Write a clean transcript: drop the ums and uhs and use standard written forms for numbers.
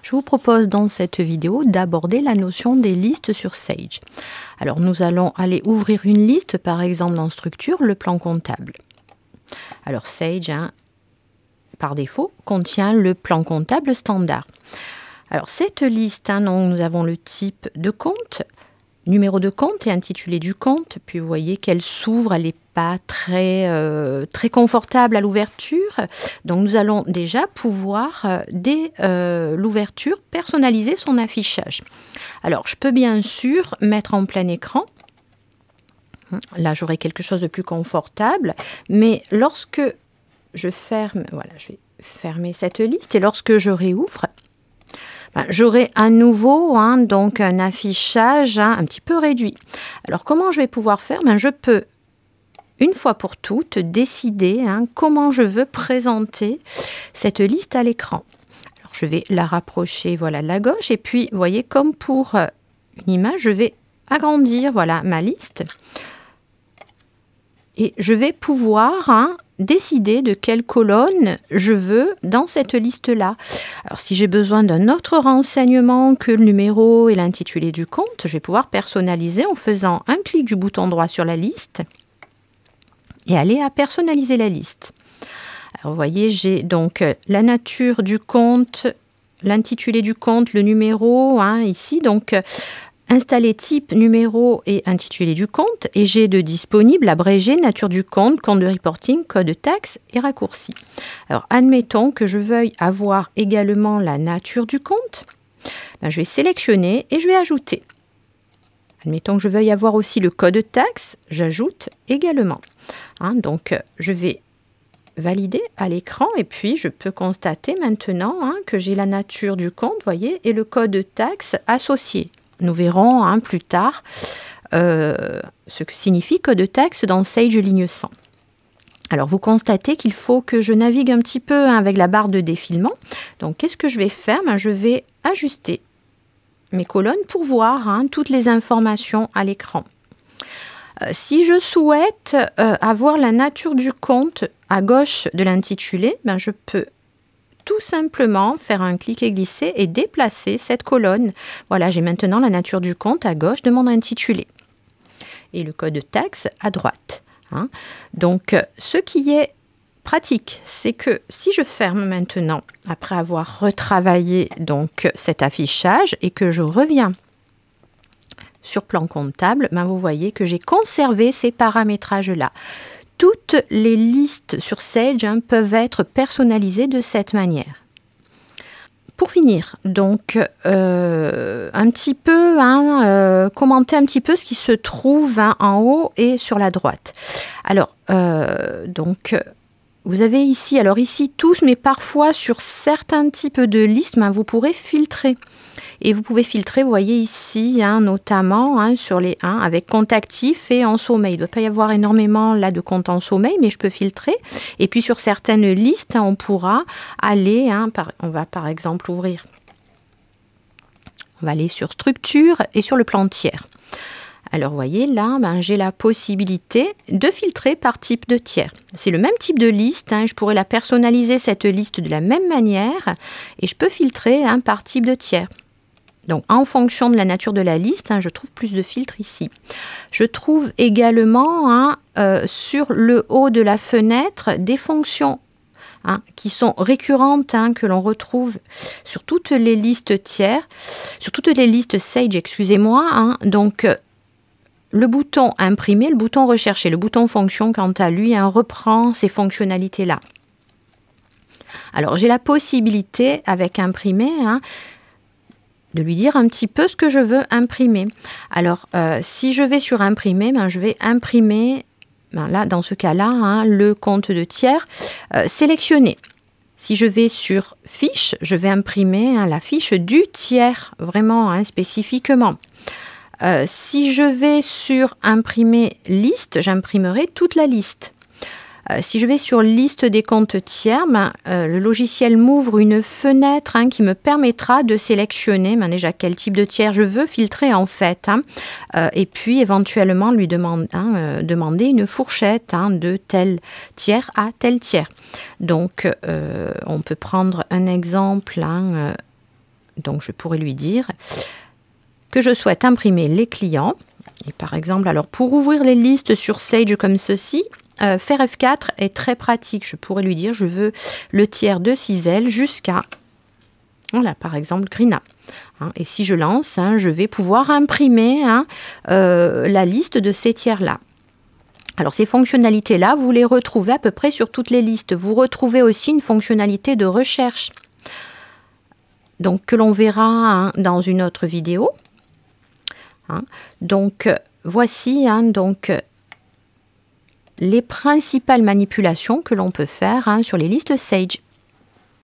Je vous propose dans cette vidéo d'aborder la notion des listes sur Sage. Alors nous allons aller ouvrir une liste, par exemple dans Structure, le plan comptable. Alors Sage, par défaut, contient le plan comptable standard. Alors cette liste, donc, nous avons le type de compte, numéro de compte et intitulé du compte. Puis vous voyez qu'elle s'ouvre, elle n'est pas très confortable à l'ouverture. Donc nous allons déjà pouvoir, dès l'ouverture, personnaliser son affichage. Alors je peux bien sûr mettre en plein écran. Là j'aurai quelque chose de plus confortable. Mais lorsque je ferme, voilà, je vais fermer cette liste et lorsque je réouvre, j'aurai à nouveau donc un affichage un petit peu réduit. Alors comment je vais pouvoir faire? Je peux une fois pour toutes décider comment je veux présenter cette liste à l'écran. Alors je vais la rapprocher de la gauche et puis vous voyez comme pour une image, je vais agrandir ma liste et je vais pouvoir décider de quelle colonne je veux dans cette liste-là. Alors, si j'ai besoin d'un autre renseignement que le numéro et l'intitulé du compte, je vais pouvoir personnaliser en faisant un clic du bouton droit sur la liste et aller à personnaliser la liste. Alors, vous voyez, j'ai donc la nature du compte, l'intitulé du compte, le numéro ici, donc installer type, numéro et intitulé du compte et j'ai de disponible abrégé, nature du compte, compte de reporting, code de taxe et raccourci. Alors admettons que je veuille avoir également la nature du compte. Je vais sélectionner et je vais ajouter. Admettons que je veuille avoir aussi le code de taxe, j'ajoute également. Donc je vais valider à l'écran et puis je peux constater maintenant que j'ai la nature du compte, voyez, et le code de taxe associé. Nous verrons plus tard ce que signifie code de taxe dans Sage ligne 100. Alors vous constatez qu'il faut que je navigue un petit peu avec la barre de défilement. Donc qu'est-ce que je vais faire? Je vais ajuster mes colonnes pour voir toutes les informations à l'écran. Si je souhaite avoir la nature du compte à gauche de l'intitulé, je peux tout simplement faire un clic et glisser et déplacer cette colonne. Voilà, j'ai maintenant la nature du compte à gauche de mon intitulé. Et le code de taxe à droite. Donc, ce qui est pratique, c'est que si je ferme maintenant, après avoir retravaillé donc cet affichage et que je reviens sur plan comptable, vous voyez que j'ai conservé ces paramétrages-là. Toutes les listes sur Sage peuvent être personnalisées de cette manière. Pour finir, donc, un petit peu, commenter un petit peu ce qui se trouve en haut et sur la droite. Alors, donc, vous avez ici, alors ici tous, mais parfois sur certains types de listes, vous pourrez filtrer. Et vous pouvez filtrer, vous voyez ici, notamment sur les 1 avec compte actif et en sommeil. Il ne doit pas y avoir énormément là de comptes en sommeil, mais je peux filtrer. Et puis sur certaines listes, on pourra aller, on va par exemple ouvrir. On va aller sur structure et sur le plan tiers. Alors vous voyez là, j'ai la possibilité de filtrer par type de tiers. C'est le même type de liste, je pourrais la personnaliser cette liste de la même manière et je peux filtrer par type de tiers. Donc, en fonction de la nature de la liste, je trouve plus de filtres ici. Je trouve également sur le haut de la fenêtre des fonctions qui sont récurrentes, que l'on retrouve sur toutes les listes tiers, sur toutes les listes Sage, excusez-moi. Donc, le bouton imprimer, le bouton rechercher, le bouton fonction, quant à lui, reprend ces fonctionnalités-là. Alors, j'ai la possibilité, avec imprimer, de lui dire un petit peu ce que je veux imprimer. Alors, si je vais sur imprimer, je vais imprimer, là, dans ce cas-là, le compte de tiers sélectionné. Si je vais sur fiche, je vais imprimer la fiche du tiers, vraiment spécifiquement. Si je vais sur imprimer liste, j'imprimerai toute la liste. Si je vais sur liste des comptes tiers, le logiciel m'ouvre une fenêtre qui me permettra de sélectionner déjà quel type de tiers je veux filtrer en fait. Et puis éventuellement lui demander une fourchette de tel tiers à tel tiers. Donc on peut prendre un exemple Donc je pourrais lui dire que je souhaite imprimer les clients. Et par exemple, alors pour ouvrir les listes sur Sage comme ceci, faire F4 est très pratique. Je pourrais lui dire je veux le tiers de Cisel jusqu'à, voilà, par exemple, Grina. Et si je lance, je vais pouvoir imprimer la liste de ces tiers-là. Alors ces fonctionnalités-là, vous les retrouvez à peu près sur toutes les listes. Vous retrouvez aussi une fonctionnalité de recherche, donc que l'on verra dans une autre vidéo. Donc voici donc les principales manipulations que l'on peut faire sur les listes Sage.